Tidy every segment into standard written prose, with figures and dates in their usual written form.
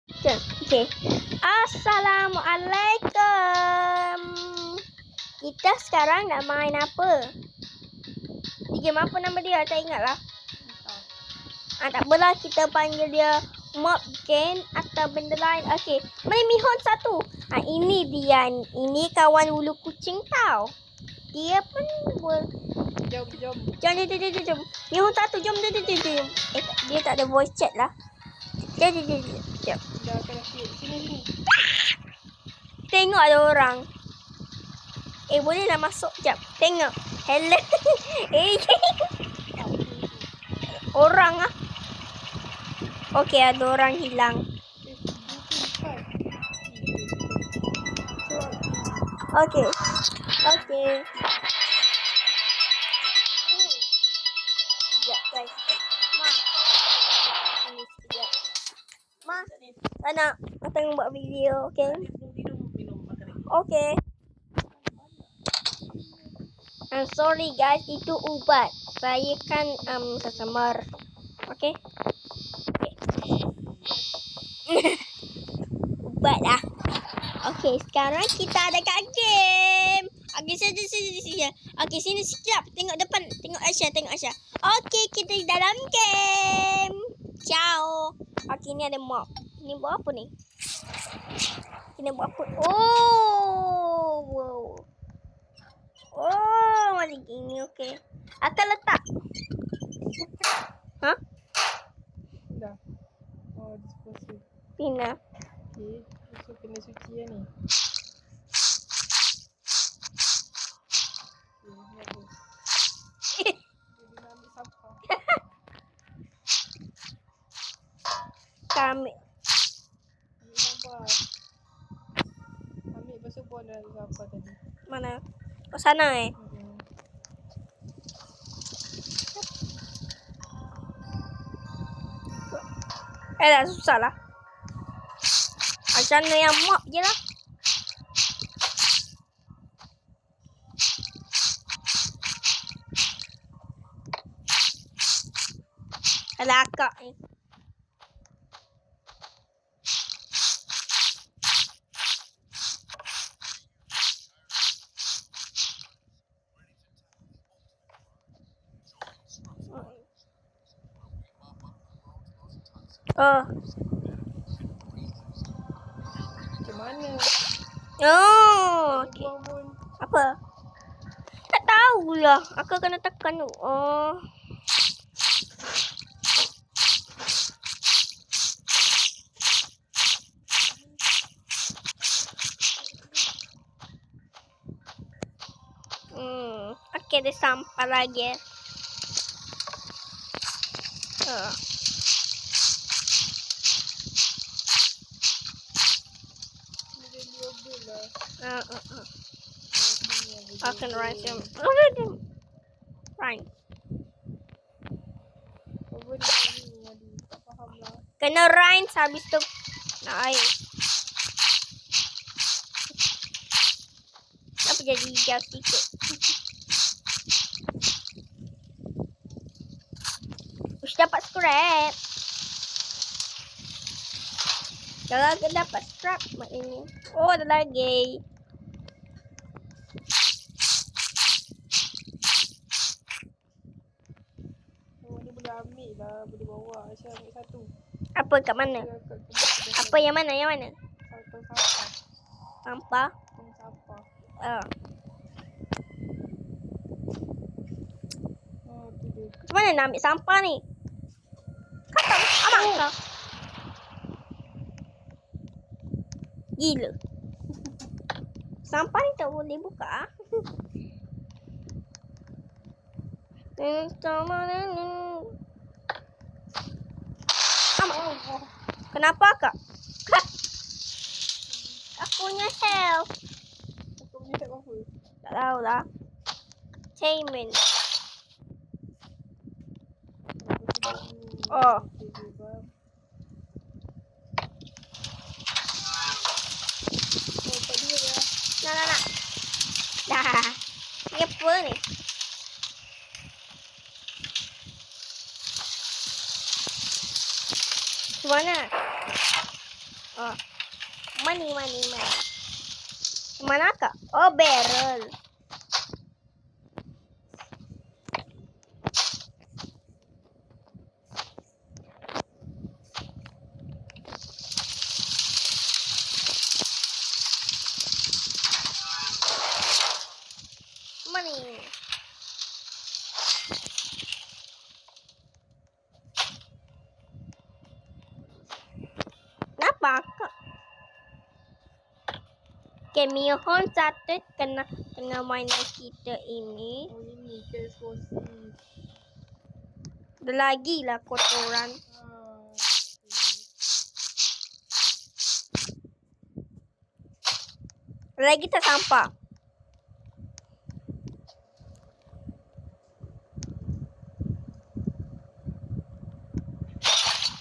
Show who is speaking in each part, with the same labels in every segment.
Speaker 1: Okay. Assalamualaikum. Kita sekarang nak main apa? Game apa nama dia? Tak ingat lah. Tak apalah, kita panggil dia mob game atau benda lain. Okay. Mana Mihon satu? Ini dia. Ini kawan ulu kucing tau. Dia pun
Speaker 2: Jom.
Speaker 1: Jom. Mihon satu, jom. Dia tak ada voice chat lah. Jom.
Speaker 2: Dah akan sini.
Speaker 1: Tengok ada orang. Bolehlah masuk. Jap. Tengok. Hello. Orang ah. Okey, ada orang hilang. Okey. Sekejap guys. Sini sekejap. Tak nak tengok buat video, okey? Okey. I'm sorry guys, itu ubat. Saya kan tersemar. Okey. Ubat lah. Okey, sekarang kita ada kat game. Okey, sini. Okey, sini sekejap. Tengok depan. Tengok Aisyah. Okey, kita di dalam game. Ciao. Okey, ni ada mob. Ni buat apa ni? Kita buat apa? Wow. Macam gini. Okey. Akan letak. Ha?
Speaker 2: Dah. Oh, disposal.
Speaker 1: Pina.
Speaker 2: Okey, so kena suci lah ni. Dia nak ambil sampah.
Speaker 1: Kami.
Speaker 2: Ambil sampah. Ambil lepas tu buang dalam sampah tadi.
Speaker 1: Mana? Oh, sana dah susah lah. Macam mana yang mop je lah. Alah akak ni.
Speaker 2: Macam mana?
Speaker 1: Okey.
Speaker 2: Buang pun.
Speaker 1: Apa? Tak tahulah. Aku kena tekan tu. Okey, ada sampah lagi. Akan rise him. Right.
Speaker 2: Tak faham lah.
Speaker 1: Kena rinse habis tu nak air. Apa jadi hijau sikit? Ush, dapat scrap. Kalau aku dapat scrap maknanya. Oh, ada lagi.
Speaker 2: Ni boleh ambil lah. Boleh bawa. Aisyah ambil satu.
Speaker 1: Apa kat mana? Apa yang mana?
Speaker 2: Sampah.
Speaker 1: Sampah.
Speaker 2: Sampah. Tu dia.
Speaker 1: Macam mana nak ambil sampah ni? Kata abang kau. Gila. Sampah ni tak boleh buka. Kenapa kak? Aku punya health.
Speaker 2: Aku punya tak apa.
Speaker 1: Tak tahulah. Entertainment. Nak. Dah. Ni apa ni? Macam mana? Oh. Money. Manakah? Oh, barrel. Money. Kenapa kak? Okay, Mihon satu kena mainan kita ini.
Speaker 2: Oh ini ke eksplosif.
Speaker 1: Ada lagi lah kotoran. Ada lagi tak sampah.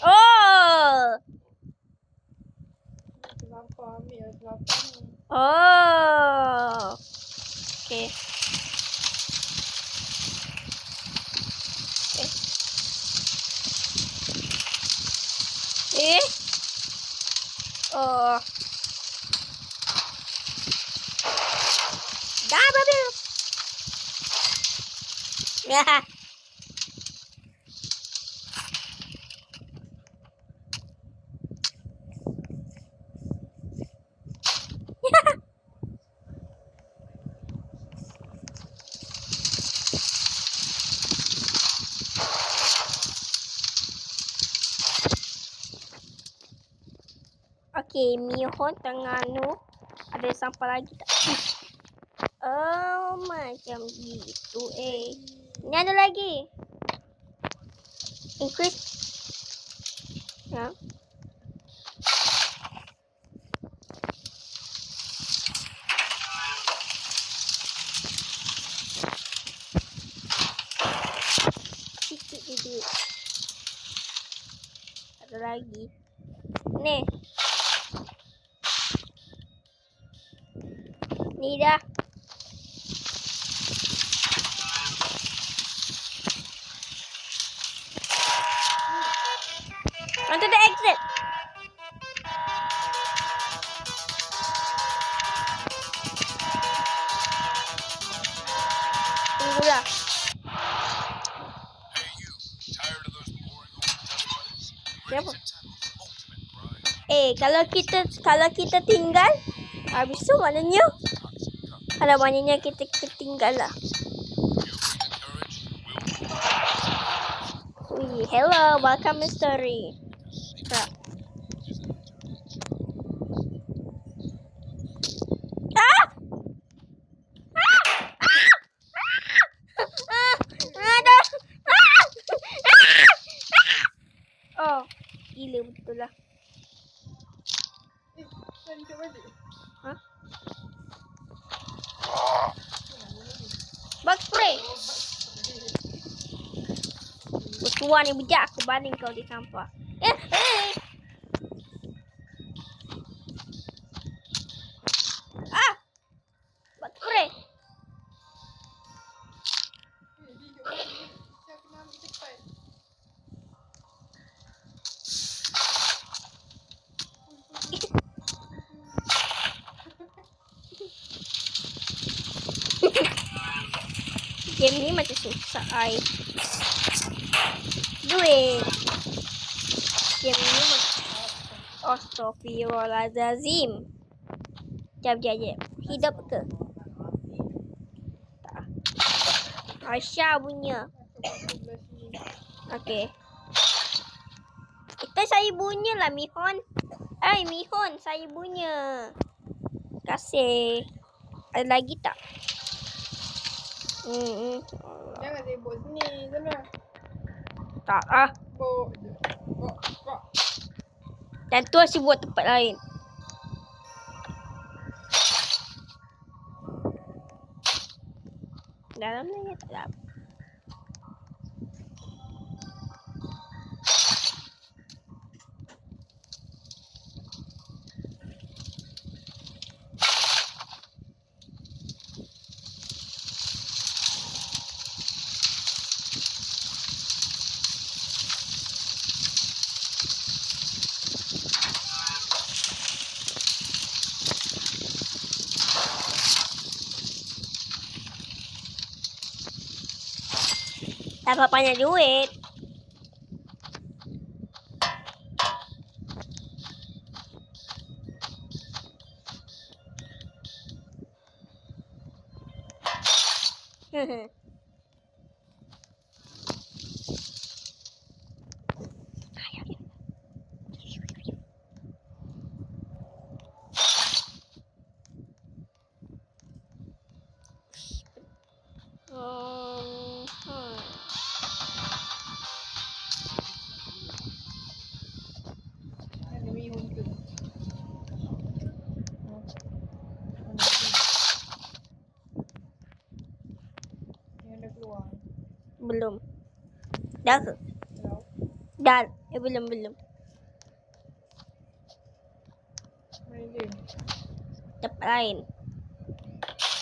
Speaker 1: Oh.
Speaker 2: Terlampau ambil lah terlampau ni.
Speaker 1: Oh. Okay. Oh. Dah babi. Ya. Okay, Mihon tengah nu. Ada sampah lagi tak? Oh, macam gitu Ini ada lagi. Increase. Ya. Sikit je duit. Ada lagi. Ni. Ni dah. Onto the exit. Tunggulah. Siapa? Kalau kita tinggal, habis tu maknanya kita ketinggal lah. Hello, welcome mystery. Tak. Oh, gila betul lah. Hah? Bug spray. Bertuan ni bijak aku baling kau di sampah. Bug spray. Game ni macam susah ai. Duit. Game ni macam Astaghfirullahalazim. Jap. Hidup ke? Tak. Aisyah punya. Okey. Kita saya punya lah Mihon. Mihon saya punya. Kasih. Ada lagi tak?
Speaker 2: Jangan sibuk sini sana.
Speaker 1: Tak ah.
Speaker 2: Bok je. Bok.
Speaker 1: Dan tu asyik buat tempat lain. Dalam ni tak ada. Dapat banyak duit.
Speaker 2: Ada minum tu. Yang dah keluar.
Speaker 1: Belum. Dah ke?
Speaker 2: Tahu.
Speaker 1: Dah. Belum.
Speaker 2: Main game.
Speaker 1: Tempat lain.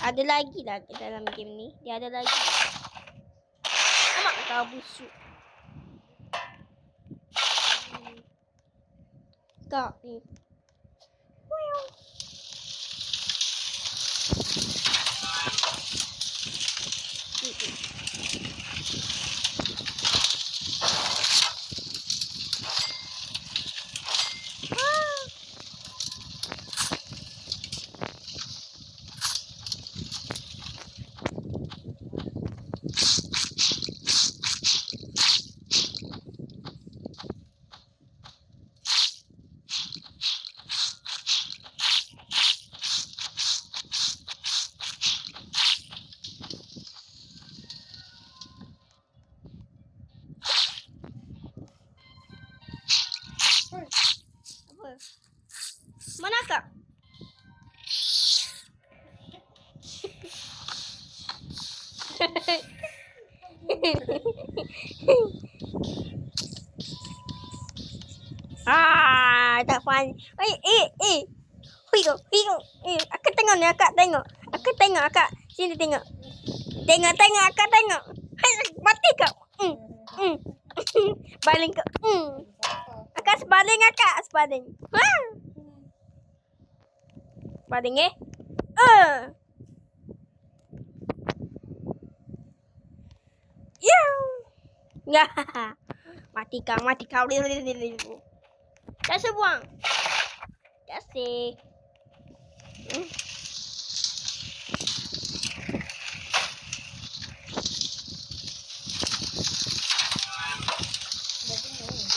Speaker 1: Ada lagi lah ke dalam game ni. Dia ada lagi. Nampak kau busuk. Kau ni. Apa? Mana kak? Tak fun. Hiyo. Akak tengok ni, akak tengok. Akak. Sini tengok. Tengok, akak tengok. Hai, mati kau. Baling kau. Akak sebaling. Ha? Sebaling Ya. Mati kau. Kasih buang. Kasih.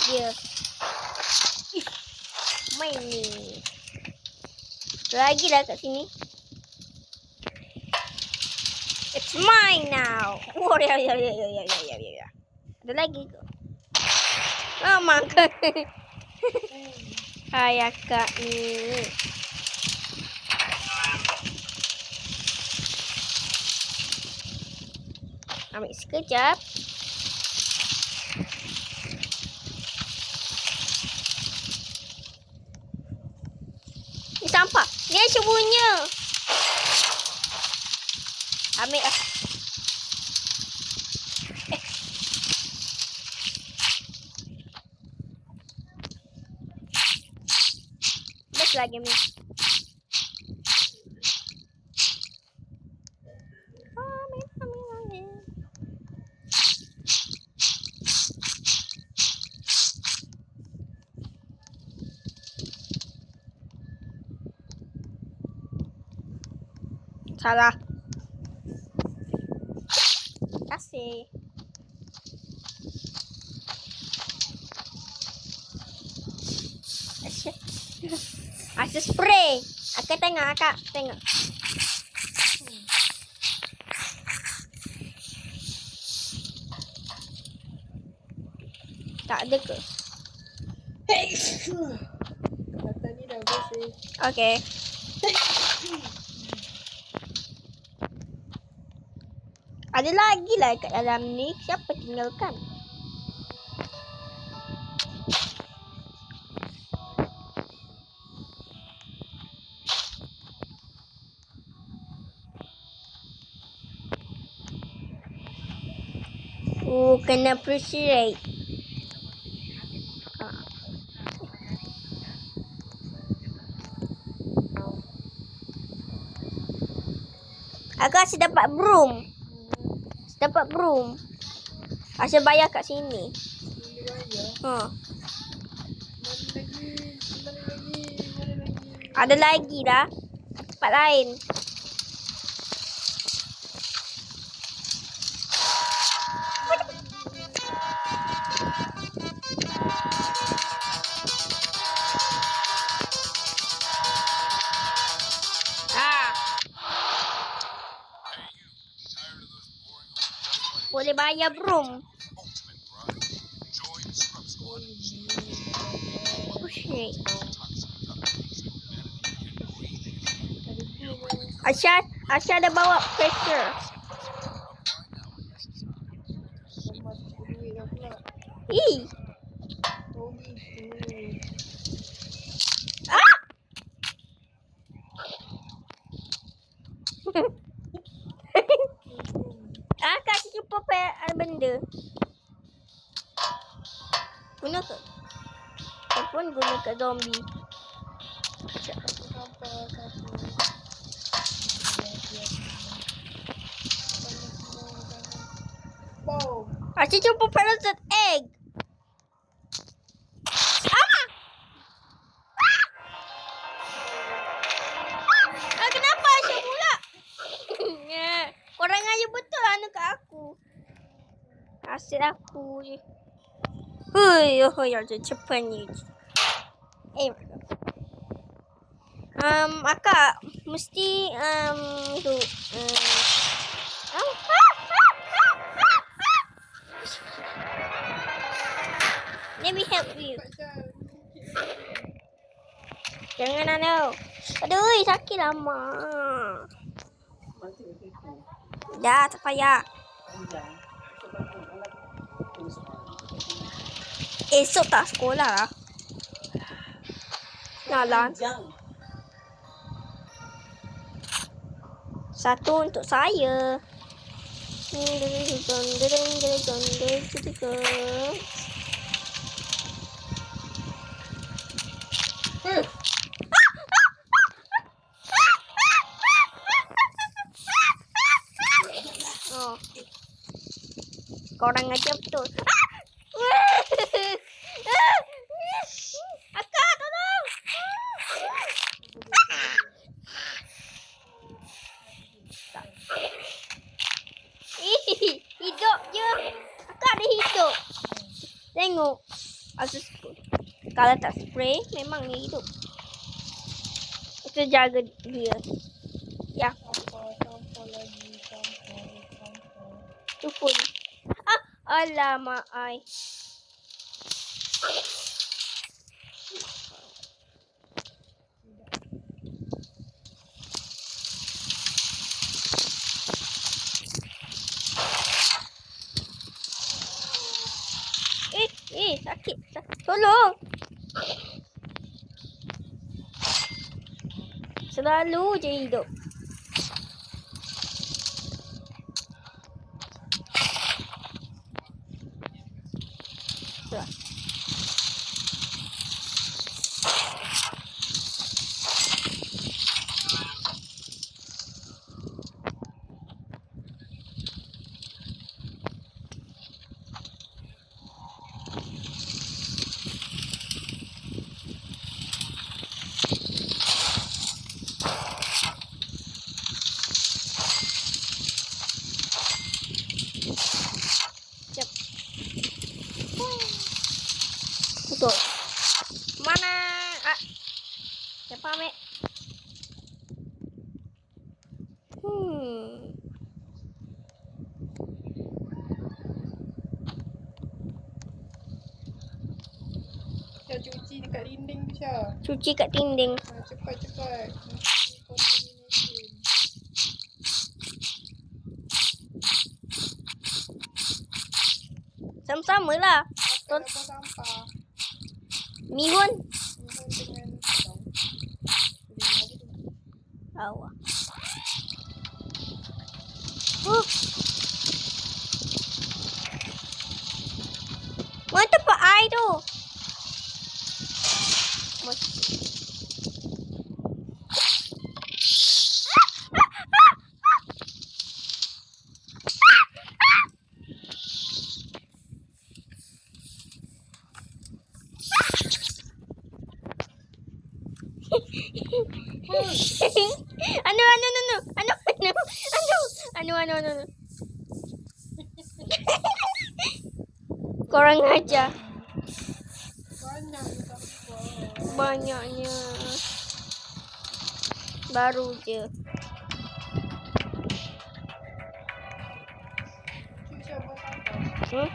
Speaker 1: Dia. Main ni. Lagi lah kat sini. It's mine now. Oh, ya. Ada lagi ke? Makan. Hai akak ni. Ambil sekejap. Ni sampah. Ni cubanya. Ambil lah. Best lah game ni. Salah. Kasih. Asyik spray. Akak tengok. Tak ada ke?
Speaker 2: Kata ni dah bersih.
Speaker 1: Okay. Ada lagi lah kat dalam ni. Siapa tinggalkan? Kena appreciate. Aku asyik dapat broom. Asal bayar kat sini.
Speaker 2: Ini bayar.
Speaker 1: Ha.
Speaker 2: Mana lagi? Mana lagi?
Speaker 1: Ada lagi dah. Tempat lain. Ah. Boleh bayar belum? Oh shit. Asya ada bawa pressure.
Speaker 2: Sama duit dah pula.
Speaker 1: Ih.
Speaker 2: Oh gitu.
Speaker 1: Ah. Akak jumpa ada benda. Guna ke? Ataupun guna ke zombie.
Speaker 2: Sampah satu. Bom.
Speaker 1: Asyik jumpa parasite egg. Ah! Ah, kenapa Asyik pula? Korang aja betul anu kat aku. Asyik aku je. Hui, oh ya, cepat ni. Akak mesti tu. Let me help you. Jangan anu. Aduh, sakit lama. Dah, tak payah. Esok tak sekolah lah. Jalan. Satu untuk saya. Oh. Korang aja betul. Akak, tolong. Hidup je. Akak ada hidup. Tengok. Asus. Kalau tak spray, memang dia hidup. Kita jaga dia. Ya.
Speaker 2: Sampah lagi. Sampah.
Speaker 1: Tu pun. Alamak, ai. Sakit. Tolong. Selalu je hidup. Betul. Mana? Siapa ambil?
Speaker 2: Syah cuci dekat dinding tu Syah.
Speaker 1: Cuci kat dinding.
Speaker 2: Cepat.
Speaker 1: Sama-sama lah.
Speaker 2: Apa sampah?
Speaker 1: Mihun.
Speaker 2: Dengan
Speaker 1: Awak. Mana tempat air tu? Anu. Korang aja
Speaker 2: Banyak ni tak apa.
Speaker 1: banyaknya. Baru je.
Speaker 2: Cuci apa sampah.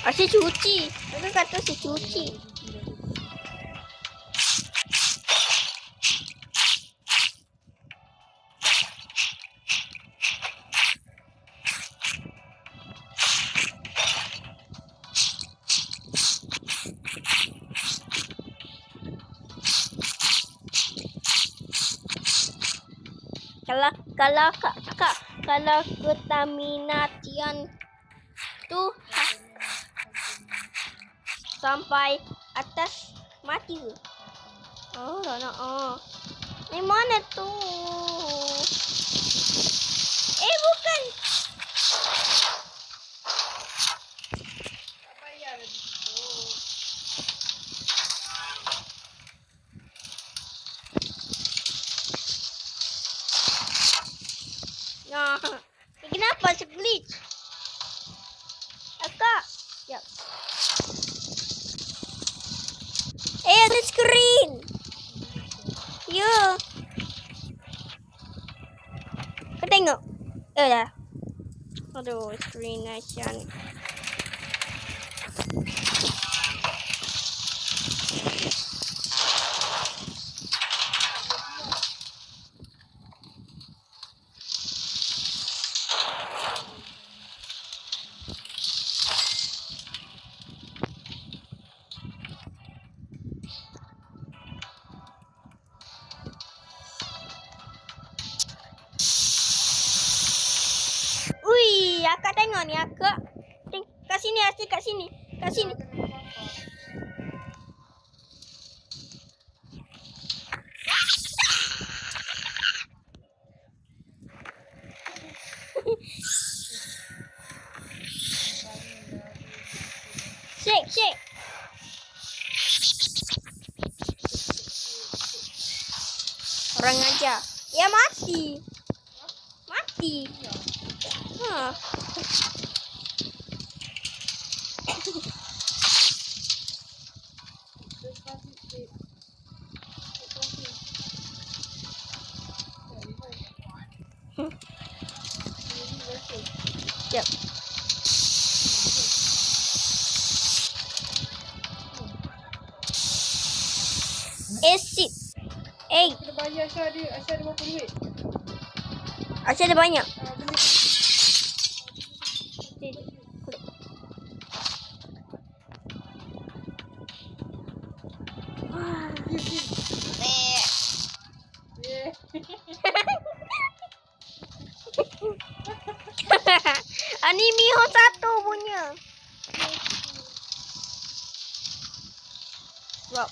Speaker 1: Asyik cuci. Mereka kata asyik cuci. Kalau kontaminasian tu sampai atas mati ke? Oh, tak nak. Ni mana tu? Bukan.
Speaker 2: Tak payah lah di situ.
Speaker 1: Nah, ni kenapa glitch? Akak. Sekejap. Ada screen. Ya. Kau tengok. Dah. Aduh, screen Aisyah ni. Ui, akak tengok ni akak. Kat sini, Asyik kat sini. Kat sini. Shake. Orang aja. Ya mati. Ha. Sekejap. Acid.
Speaker 2: Kena bayar Aisyah ada berapa duit?
Speaker 1: Asyik ada banyak.
Speaker 2: Beli. Yeah.
Speaker 1: Ni Miho 1 punya. Wow.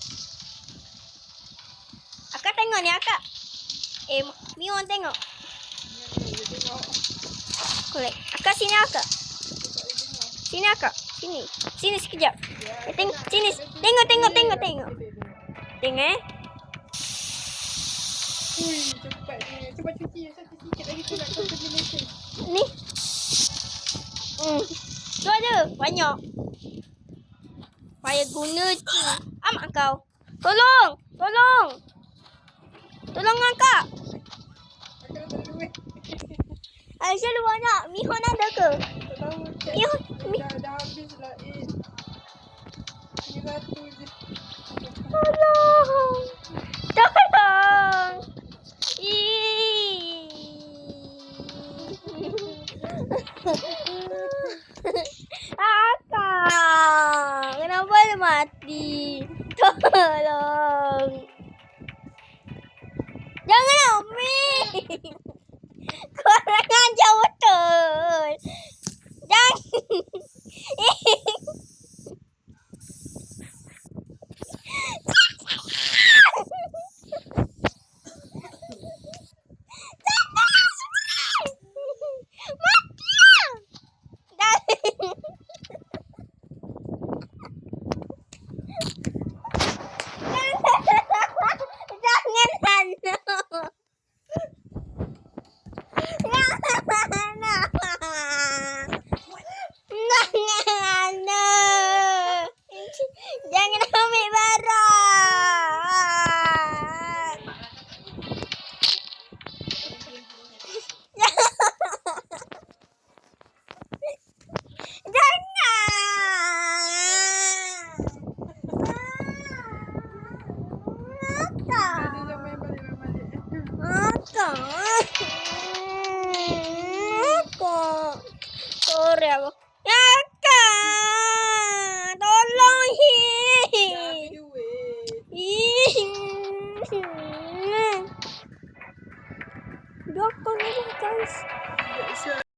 Speaker 1: Akak tengok ni akak. Miho tengok. Kolek. Akak sini akak. Sini akak. Sini sekejap. Tengok sini. Tengok. Tengok
Speaker 2: Ui, cepat ni. Cuba cuci sikit lagi tu nak kau pergi Malaysia.
Speaker 1: Ni. Tu ada banyak. Payah guna je. Amak kau. Tolong. Tolong akak.
Speaker 2: Aku dah tak ada duit.
Speaker 1: Aisyah ada banyak. Mihon ada ke?
Speaker 2: Tak tahu. Dah habis lah. 300 je.
Speaker 1: Tolong. Akak, kenapa dia mati? Tolong. Jangan Umi. Korang ajar betul. Jangan. Kak. Kak. Sorry aku. Ya Kak. Tolong.
Speaker 2: Dah ambil duit.
Speaker 1: Dia kau ni guys.
Speaker 2: Tak bisa.